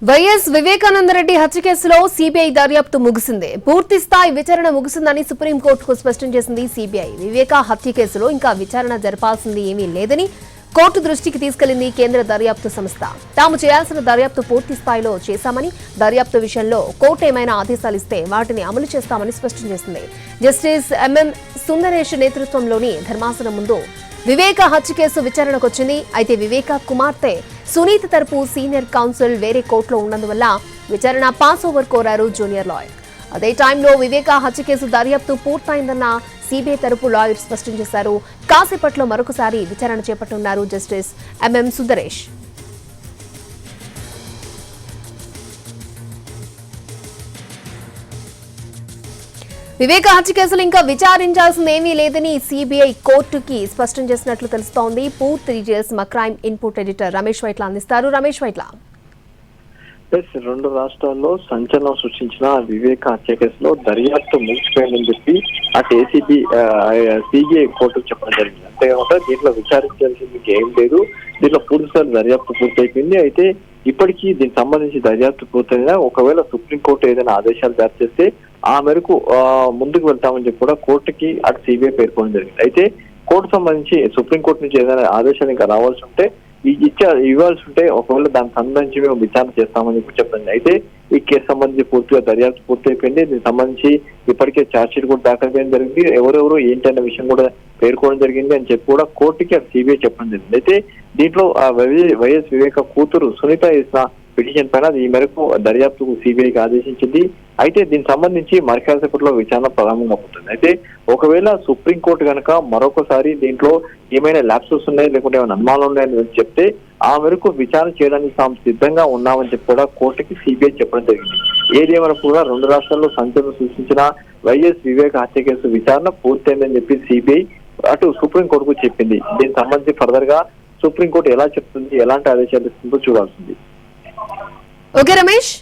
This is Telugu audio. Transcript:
వైఎస్ వివేకానందరెడ్డి హత్య కేసులో సీబీఐ దర్యాప్తు ముగిసింది. పూర్తి స్థాయి విచారణ ముగిసిందని సుప్రీంకోర్టుకు స్పష్టం చేసింది సీబీఐ. వివేక హత్య కేసులో ఇంకా విచారణ జరపాల్సింది ఏమీ లేదని కోర్టు దృష్టికి తీసుకెళ్లింది కేంద్ర దర్యాప్తు సంస్థ. తాము చేయాల్సిన దర్యాప్తు పూర్తి స్థాయిలో చేశామని, దర్యాప్తు విషయంలో కోర్టు ఏమైనా ఆదేశాలు ఇస్తే వాటిని అమలు చేస్తామని స్పష్టం చేసింది. జస్టిస్ ఎంఎం సుందరేష్ నేతృత్వంలోని ధర్మాసనం ముందు వివేక హత్య కేసు విచారణకొచ్చింది. అయితే వివేక కుమార్తె సునీత తరపు సీనియర్ కౌన్సిల్ వేరే కోర్టులో ఉన్నందువల్ల విచారణ పాస్ ఓవర్ కోరారు జూనియర్ లాయర్. అదే టైంలో వివేక హత్య కేసు దర్యాప్తు పూర్తయిందన్న సీబీఐ తరపు లాయర్ స్పష్టం చేశారు. కాసేపట్లో మరొకసారి విచారణ చేపట్టనున్నారు జస్టిస్ ఎంఎం సుందరేష్. వివేక హత్య కేసులు ఇంకా విచారించాల్సింది ఏమీ లేదని సీబీఐ కోర్టుకి స్పష్టం చేసినట్లు తెలుస్తోంది. పూర్తి డీటెయిల్స్ మా crime input editor Ramesh Vaitla అందిస్తారు. రమేష్ వైట్ల, రెండు రాష్ట్రాల్లో సంచలనం సృష్టించిన వివేక హత్య కేసులో దర్యాప్తు ముగిసిపోయిందని చెప్పి అటు ఏసీబీ సీబీఐ కోర్టుకు చెప్పడం జరిగింది. అంతేకాకుండా దీంట్లో విచారించాల్సింది ఏం లేదు, దీంట్లో పూర్తిస్థాయి దర్యాప్తు పూర్తయిపోయింది. అయితే ఇప్పటికీ దీనికి సంబంధించి దర్యాప్తు పూర్తయినా ఒకవేళ సుప్రీంకోర్టు ఏదైనా ఆదేశాలు జారీ చేస్తే ఆ మేరకు ముందుకు వెళ్తామని చెప్పి కూడా కోర్టుకి అటు సీబీఐ పేర్కొనడం జరిగింది. అయితే కోర్టు సంబంధించి సుప్రీంకోర్టు నుంచి ఏదైనా ఆదేశాలు ఇంకా రావాల్సి ఉంటే ఇవ్వాల్సి ఉంటే ఒకవేళ దానికి సంబంధించి మేము విచారణ చేస్తామని చెప్పి చెప్పండి. అయితే ఈ కేసు సంబంధించి పూర్తిగా దర్యాప్తు పూర్తయిపోయింది. దీనికి సంబంధించి ఇప్పటికే ఛార్జ్ షీట్ కూడా దాఖలు చేయడం జరిగింది. ఎవరెవరు ఏంటనే విషయం కూడా పేర్కోవడం జరిగింది అని చెప్పి కూడా కోర్టుకి అది సీబీఐ చెప్పడం జరిగింది. అయితే దీంట్లో వైఎస్ వివేక కూతురు సునీత చేసిన పిటిషన్ పైన ఈ మేరకు దర్యాప్తుకు సీబీఐకి ఆదేశించింది. అయితే దీనికి సంబంధించి మరికాసేపట్లో విచారణ ప్రారంభంగా అవుతుంది. అయితే ఒకవేళ సుప్రీంకోర్టు కనుక మరొకసారి దీంట్లో ఏమైనా ల్యాప్సెస్ ఉన్నాయి, లేకుంటే ఏమైనా అనుమానాలు ఉన్నాయని చెప్తే ఆ మేరకు విచారణ చేయడానికి తాము సిద్ధంగా ఉన్నామని చెప్పి కూడా కోర్టుకి సీబీఐ చెప్పడం జరిగింది. ఏదేమైనా కూడా రెండు రాష్ట్రాల్లో సంచలనం సృష్టించిన వైఎస్ వివేక హత్య కేసు విచారణ పూర్తయిందని చెప్పి సీబీఐ అటు సుప్రీంకోర్టుకు చెప్పింది. దీనికి సంబంధించి ఫర్దర్ గా సుప్రీంకోర్టు ఎలా చెప్తుంది, ఎలాంటి ఆదేశాలు ఇస్తుందో చూడాల్సింది. ఓకే రమేష్.